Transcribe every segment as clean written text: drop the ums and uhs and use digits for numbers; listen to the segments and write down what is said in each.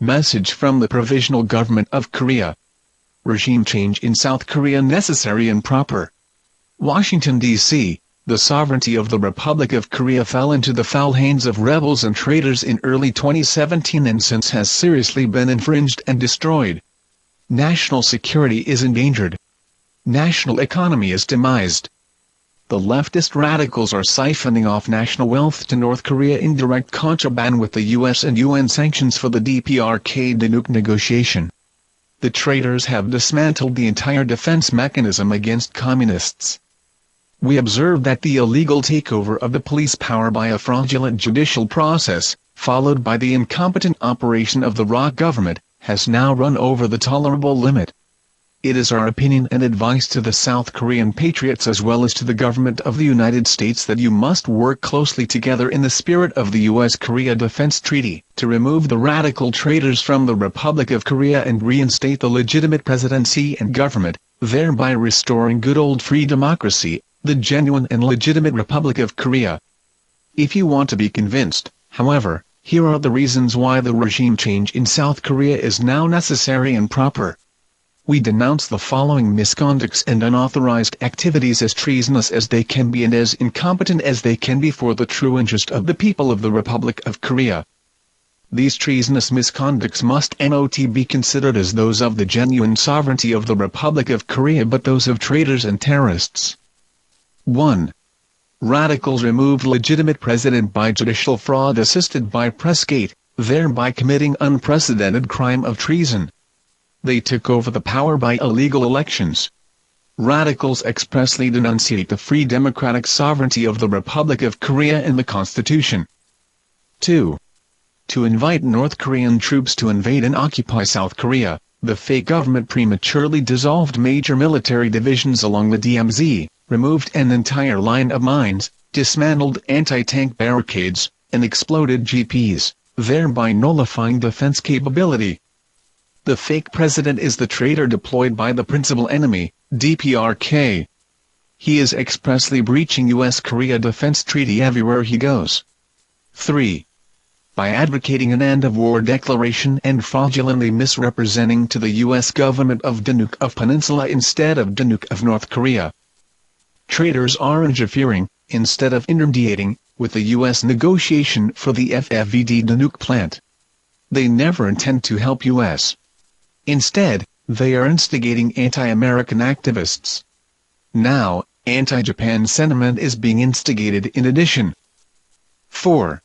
Message from the Provisional Government of Korea. Regime change in South Korea necessary and proper. Washington, D.C. The sovereignty of the Republic of Korea fell into the foul hands of rebels and traitors in early 2017 and since has seriously been infringed and destroyed. National security is endangered. National economy is demised. The leftist radicals are siphoning off national wealth to North Korea in direct contraband with the U.S. and UN sanctions for the DPRK denuke negotiation. The traitors have dismantled the entire defense mechanism against communists. We observe that the illegal takeover of the police power by a fraudulent judicial process, followed by the incompetent operation of the ROC government, has now run over the tolerable limit. It is our opinion and advice to the South Korean patriots as well as to the government of the United States that you must work closely together in the spirit of the U.S.-Korea Defense Treaty to remove the radical traitors from the Republic of Korea and reinstate the legitimate presidency and government, thereby restoring good old free democracy, the genuine and legitimate Republic of Korea. If you want to be convinced, however, here are the reasons why the regime change in South Korea is now necessary and proper. We denounce the following misconducts and unauthorized activities as treasonous as they can be and as incompetent as they can be for the true interest of the people of the Republic of Korea. These treasonous misconducts must not be considered as those of the genuine sovereignty of the Republic of Korea but those of traitors and terrorists. 1. Radicals removed legitimate president by judicial fraud assisted by pressgate, thereby committing unprecedented crime of treason. They took over the power by illegal elections. Radicals expressly denunciate the free democratic sovereignty of the Republic of Korea and the Constitution. 2. To invite North Korean troops to invade and occupy South Korea, the fake government prematurely dissolved major military divisions along the DMZ, removed an entire line of mines, dismantled anti-tank barricades, and exploded GPS, thereby nullifying defense capability. The fake president is the traitor deployed by the principal enemy, DPRK. He is expressly breaching U.S.-Korea Defense Treaty everywhere he goes. 3. By advocating an end-of-war declaration and fraudulently misrepresenting to the U.S. government of denuke of Peninsula instead of denuke of North Korea. Traitors are interfering, instead of intermediating, with the U.S. negotiation for the FFVD denuke plant. They never intend to help U.S. Instead, they are instigating anti-American activists. Now, anti-Japan sentiment is being instigated in addition. 4.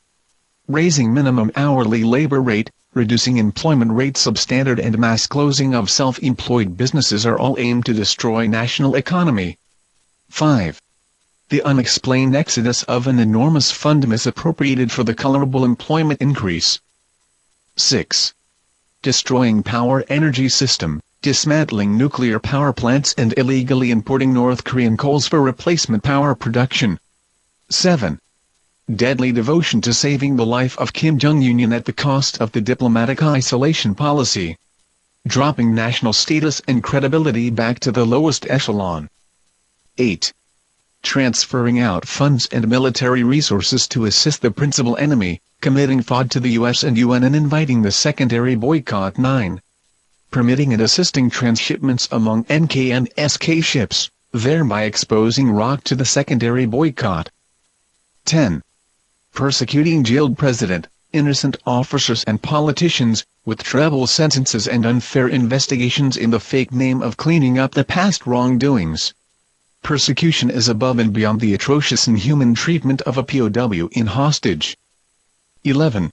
Raising minimum hourly labor rate, reducing employment rate substandard and mass closing of self-employed businesses are all aimed to destroy national economy. 5. The unexplained exodus of an enormous fund misappropriated for the colorable employment increase. 6. Destroying power energy system, dismantling nuclear power plants and illegally importing North Korean coals for replacement power production. 7. Deadly devotion to saving the life of Kim Jong-un at the cost of the diplomatic isolation policy. Dropping national status and credibility back to the lowest echelon. 8. Transferring out funds and military resources to assist the principal enemy, committing fraud to the U.S. and UN and inviting the secondary boycott. 9. Permitting and assisting transshipments among NK and SK ships, thereby exposing ROC to the secondary boycott. 10. Persecuting jailed president, innocent officers and politicians, with treble sentences and unfair investigations in the fake name of cleaning up the past wrongdoings. Persecution is above and beyond the atrocious inhuman treatment of a POW in hostage. 11.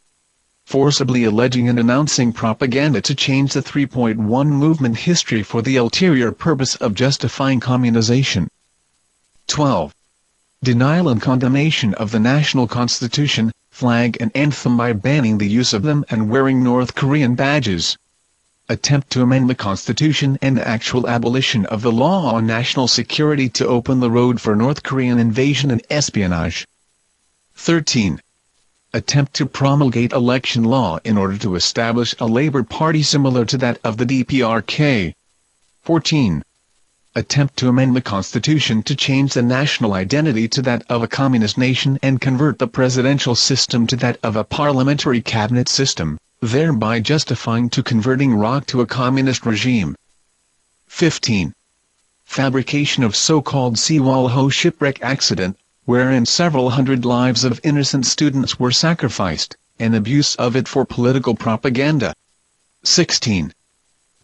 Forcibly alleging and announcing propaganda to change the 3.1 movement history for the ulterior purpose of justifying communization. 12. Denial and condemnation of the national constitution, flag and anthem by banning the use of them and wearing North Korean badges. Attempt to amend the Constitution and actual abolition of the law on national security to open the road for North Korean invasion and espionage. 13. Attempt to promulgate election law in order to establish a Labour Party similar to that of the DPRK. 14. Attempt to amend the Constitution to change the national identity to that of a communist nation and convert the presidential system to that of a parliamentary cabinet system, thereby justifying to converting Iraq to a communist regime. 15. Fabrication of so-called Seawall Ho shipwreck accident, wherein several hundred lives of innocent students were sacrificed, and abuse of it for political propaganda. 16.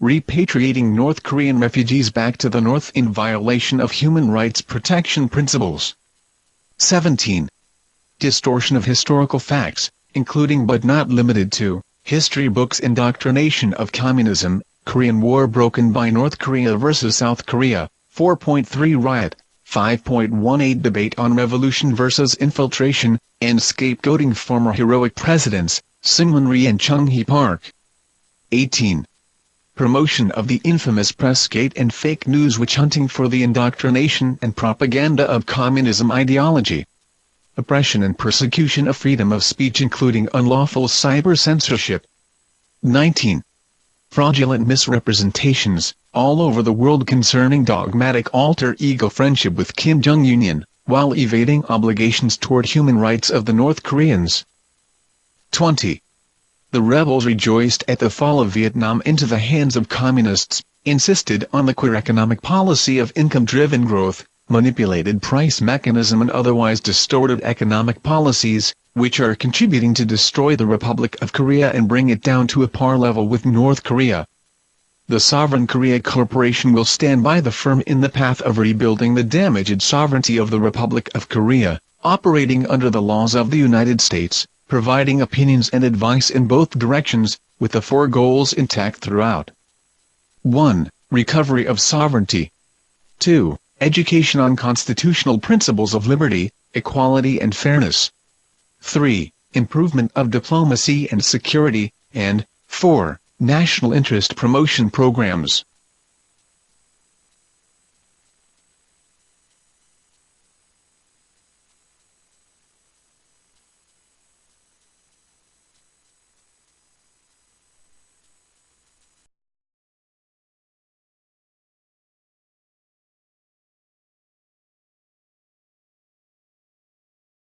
Repatriating North Korean refugees back to the North in violation of human rights protection principles. 17. Distortion of historical facts, including but not limited to, history books indoctrination of communism, Korean War broken by North Korea versus South Korea, 4.3 riot, 5.18 debate on revolution versus infiltration, and scapegoating former heroic presidents, Syngman Rhee and Chung Hee Park. 18. Promotion of the infamous Pressgate and fake news witch hunting for the indoctrination and propaganda of communism ideology. Oppression and persecution of freedom of speech including unlawful cyber censorship. 19. Fraudulent misrepresentations, all over the world concerning dogmatic alter ego friendship with Kim Jong-un, while evading obligations toward human rights of the North Koreans. 20. The rebels rejoiced at the fall of Vietnam into the hands of communists, insisted on the queer economic policy of income-driven growth, manipulated price mechanism and otherwise distorted economic policies, which are contributing to destroy the Republic of Korea and bring it down to a par level with North Korea. The Sovereign Korea Corporation will stand by the firm in the path of rebuilding the damaged sovereignty of the Republic of Korea, operating under the laws of the United States, providing opinions and advice in both directions, with the four goals intact throughout. 1. Recovery of sovereignty. 2. Education on constitutional principles of liberty, equality and fairness. 3. Improvement of diplomacy and security, and 4. National interest promotion programs.